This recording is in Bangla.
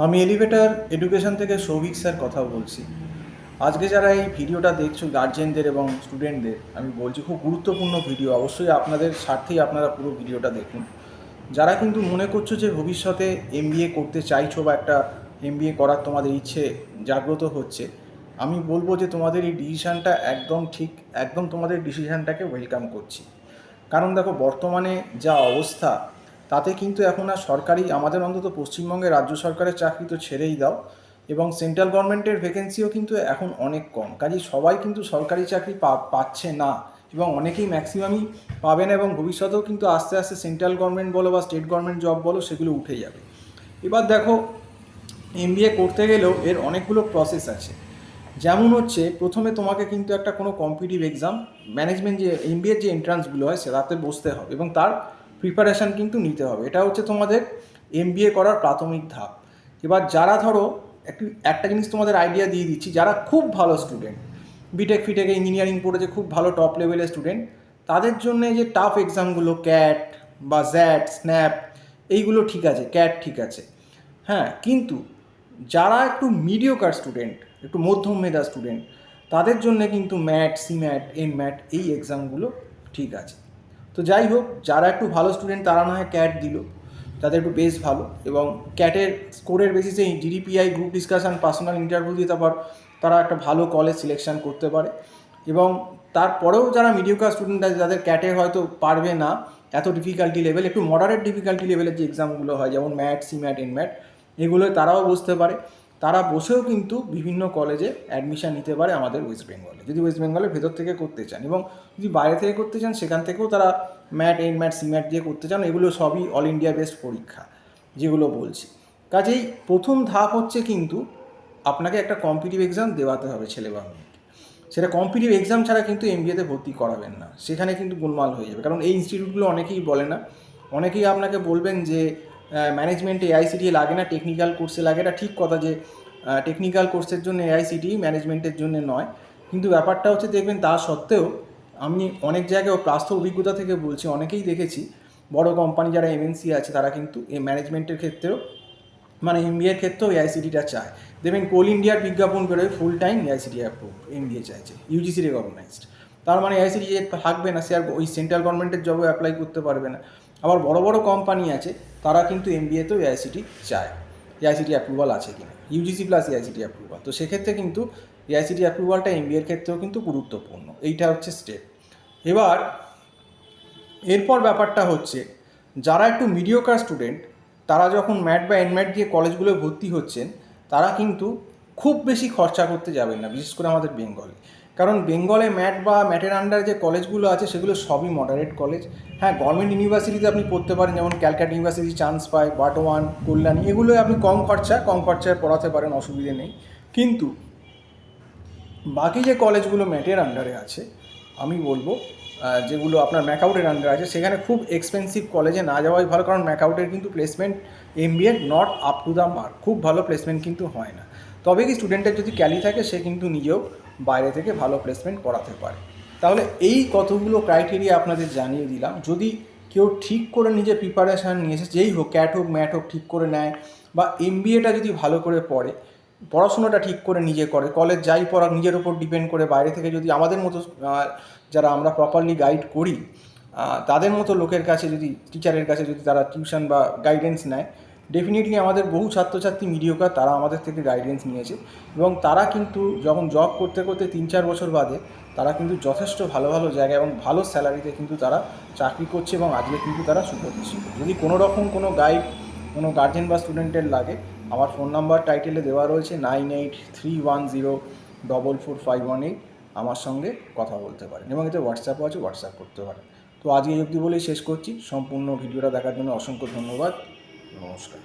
আমি এলিভেটর এডুকেশন থেকে সৌভিক স্যার কথা বলছি। আজকে যারা এই ভিডিওটা দেখছো গার্জেনদের এবং স্টুডেন্টদের আমি বলছি, খুব গুরুত্বপূর্ণ ভিডিও, অবশ্যই আপনাদের স্বার্থেই আপনারা পুরো ভিডিওটা দেখুন। যারা কিন্তু মনে করছো যে ভবিষ্যতে এমবিএ করতে চাইছো বা একটা এমবিএ করার তোমাদের ইচ্ছে জাগ্রত হচ্ছে, আমি বলবো যে তোমাদের এই ডিসিশানটা একদম ঠিক, একদম তোমাদের ডিসিশানটাকে ওয়েলকাম করছি। কারণ দেখো, বর্তমানে যা অবস্থা তাতে কিন্তু এখন আর সরকারি, আমাদের অন্তত পশ্চিমবঙ্গের রাজ্য সরকারের চাকরি তো ছেড়েই দাও, এবং সেন্ট্রাল গভর্নমেন্টের ভ্যাকেন্সিও কিন্তু এখন অনেক কম। কাজেই সবাই কিন্তু সরকারি চাকরি পাচ্ছে না, এবং অনেকেই ম্যাক্সিমামই পাবে না, এবং ভবিষ্যতেও কিন্তু আস্তে আস্তে সেন্ট্রাল গভর্নমেন্ট বলো বা স্টেট গভর্নমেন্ট জব বলো, সেগুলো উঠে যাবে। এবার দেখো, এমবিএ করতে গেলেও এর অনেকগুলো প্রসেস আছে। যেমন হচ্ছে, প্রথমে তোমাকে কিন্তু একটা কোনো কম্পিটিটিভ এক্সাম, ম্যানেজমেন্ট যে এমবিএর যে এন্ট্রান্সগুলো হয় সেটাতে বসতে হবে এবং তার প্রিপারেশান কিন্তু নিতে হবে। এটা হচ্ছে তোমাদের এমবিএ করার প্রাথমিক ধাপ। এবার যারা ধরো একটা জিনিস তোমাদের আইডিয়া দিয়ে দিচ্ছি, যারা খুব ভালো স্টুডেন্ট, বিটেক ফিটেকে ইঞ্জিনিয়ারিং পড়েছে, খুব ভালো টপ লেভেলের স্টুডেন্ট, তাদের জন্য যে টাফ এক্সামগুলো ক্যাট বা জ্যাট, স্ন্যাপ, এইগুলো ঠিক আছে, ক্যাট ঠিক আছে, হ্যাঁ, কিন্তু যারা একটু মিডিওকার স্টুডেন্ট, একটু মধ্যম মেধা স্টুডেন্ট, তাদের জন্যে কিন্তু ম্যাট, সিম্যাট, এমম্যাট এই এক্সামগুলো ঠিক আছে। তো যাই হোক, যারা একটু ভালো স্টুডেন্ট তারা না হয় ক্যাট দিল, তাদের একটু বেশ ভালো, এবং ক্যাটের স্কোরের বেসিসে জিডিপিআই, গ্রুপ ডিসকাশন, পার্সোনাল ইন্টারভিউ দিয়ে তারপর তারা একটা ভালো কলেজ সিলেকশন করতে পারে। এবং তারপরেও যারা মিডিওকার স্টুডেন্ট আছে, যাদের ক্যাটে হয়তো পারবে না এত ডিফিকাল্টি লেভেল, একটু মডারেট ডিফিকাল্টি লেভেলের যে এক্সামগুলো হয় যেমন ম্যাট, সিম্যাট, এনম্যাট, এগুলোয় তারাও বসতে পারে। তারা বসেও কিন্তু বিভিন্ন কলেজে অ্যাডমিশান নিতে পারে আমাদের ওয়েস্ট বেঙ্গলে, যদি ওয়েস্ট বেঙ্গলের ভেতর থেকে করতে চান। এবং যদি বাইরে থেকে করতে চান, সেখান থেকেও তারা ম্যাট, এনম্যাট, সিম্যাট দিয়ে করতে চান। এগুলো সবই অল ইন্ডিয়া বেস্ট পরীক্ষা যেগুলো বলছি। কাজেই প্রথম ধাপ হচ্ছে কিন্তু আপনাকে একটা কম্পিটিটিভ এক্সাম দেওয়াতে হবে ছেলে বা মেয়েকে। সেটা কম্পিটিটিভ এক্সাম ছাড়া কিন্তু এমবিএতে ভর্তি করাবেন না, সেখানে কিন্তু গোলমাল হয়ে যাবে। কারণ এই ইনস্টিটিউটগুলো অনেকেই বলে না, অনেকেই আপনাকে বলবেন যে ম্যানেজমেন্টে এআইসিটিই লাগে না, টেকনিক্যাল কোর্সে লাগে। এটা ঠিক কথা যে টেকনিক্যাল কোর্সের জন্য এআইসিটিই, ম্যানেজমেন্টের জন্য নয়। কিন্তু ব্যাপারটা হচ্ছে, দেখবেন তা সত্ত্বেও আমি অনেক জায়গায় বাস্তব অভিজ্ঞতা থেকে বলছি, অনেকেই দেখেছি বড় কোম্পানি যারা এমএনসি আছে তারা কিন্তু এই ম্যানেজমেন্টের ক্ষেত্রেও, মানে এমবিএর ক্ষেত্রেও এআইসিটিটা চায়। দেখবেন কোল ইন্ডিয়ার বিজ্ঞাপন বেরোয়, full time AICTE approve MBA চাইছে, ইউজিসি রেকগনাইজড। তার মানে এআইসিটি যে থাকবে না, সে আর ওই সেন্ট্রাল গভর্নমেন্টের জবও অ্যাপ্লাই করতে পারবে না। আবার বড় বড় কোম্পানি আছে, তারা কিন্তু এমবিএতেও এআইসিটি চায়, এআইসিটি অ্যাপ্রুভাল আছে কিনা, ইউজিসি প্লাস এআইসিটি অ্যাপ্রুভাল। তো সেক্ষেত্রে কিন্তু এআইসিটি অ্যাপ্রুভালটা এমবিএর ক্ষেত্রেও কিন্তু গুরুত্বপূর্ণ। এইটা হচ্ছে স্টেপ। এবার এরপর ব্যাপারটা হচ্ছে, যারা একটু মিডিওকার স্টুডেন্ট, তারা যখন ম্যাট বা এনম্যাট দিয়ে কলেজগুলোয় ভর্তি হচ্ছেন, তারা কিন্তু খুব বেশি খরচা করতে যাবেন না, বিশেষ করে আমাদের বেঙ্গলে। কারণ বেঙ্গলে ম্যাট বা ম্যাটের আন্ডার যে কলেজগুলো আছে সেগুলো সবই মডারেট কলেজ। হ্যাঁ, গভর্নমেন্ট ইউনিভার্সিটিতে আপনি পড়তে পারেন, যেমন ক্যালকাটা ইউনিভার্সিটি চান্স পায়, বার্টওয়ান, কল্যাণী, এগুলোয় আপনি কম খরচায় পড়াতে পারেন, অসুবিধে নেই। কিন্তু বাকি যে কলেজগুলো ম্যাটের আন্ডারে আছে, আমি বলবো যেগুলো আপনার ম্যাকআউটের আন্ডারে আছে, সেখানে খুব এক্সপেন্সিভ কলেজে না যাওয়াই ভালো। কারণ ম্যাকআউটের কিন্তু placement MBA not up to the mark, খুব ভালো প্লেসমেন্ট কিন্তু হয় না। তবে কি স্টুডেন্টের যদি ক্যালি থাকে, সে কিন্তু নিজেও বাইরে থেকে ভালো প্লেসমেন্ট করাতে পারে। তাহলে এই কতগুলো ক্রাইটেরিয়া আপনাদের জানিয়ে দিলাম। যদি কেউ ঠিক করে নিজে প্রিপারেশান নিয়েছে, যেই হোক, ক্যাট হোক ম্যাট হোক, ঠিক করে নেয়, বা এমবিএটা যদি ভালো করে পড়ে, পড়াশোনাটা ঠিক করে নিজে করে, কলেজ যাই পড়া নিজের ওপর ডিপেন্ড করে, বাইরে থেকে যদি আমাদের মতো যারা আমরা প্রপারলি গাইড করি, তাদের মতো লোকের কাছে যদি, টিচারের কাছে যদি তারা টিউশন বা গাইডেন্স নেয়, ডেফিনেটলি আমাদের বহু ছাত্রছাত্রী মিডিওকার, তারা আমাদের থেকে গাইডেন্স নিয়েছে, এবং তারা কিন্তু যখন জব করতে করতে 3-4 বছর বাদে তারা কিন্তু যথেষ্ট ভালো ভালো জায়গায় এবং ভালো স্যালারিতে কিন্তু তারা চাকরি করছে, এবং আজকে কিন্তু তারা সুপ্রতিষ্ঠিত। যদি কোনো রকম কোনো গাইড কোনো গার্জেন বা স্টুডেন্টের লাগে, আমার ফোন নাম্বার টাইটেলে দেওয়া রয়েছে, 9831044518, আমার সঙ্গে কথা বলতে পারেন, এবং এতে হোয়াটসঅ্যাপও আছে, হোয়াটসঅ্যাপ করতে পারেন। তো আজকে এই অবধি বলেই শেষ করছি। সম্পূর্ণ ভিডিওটা দেখার জন্য অসংখ্য ধন্যবাদ। নমস্কার।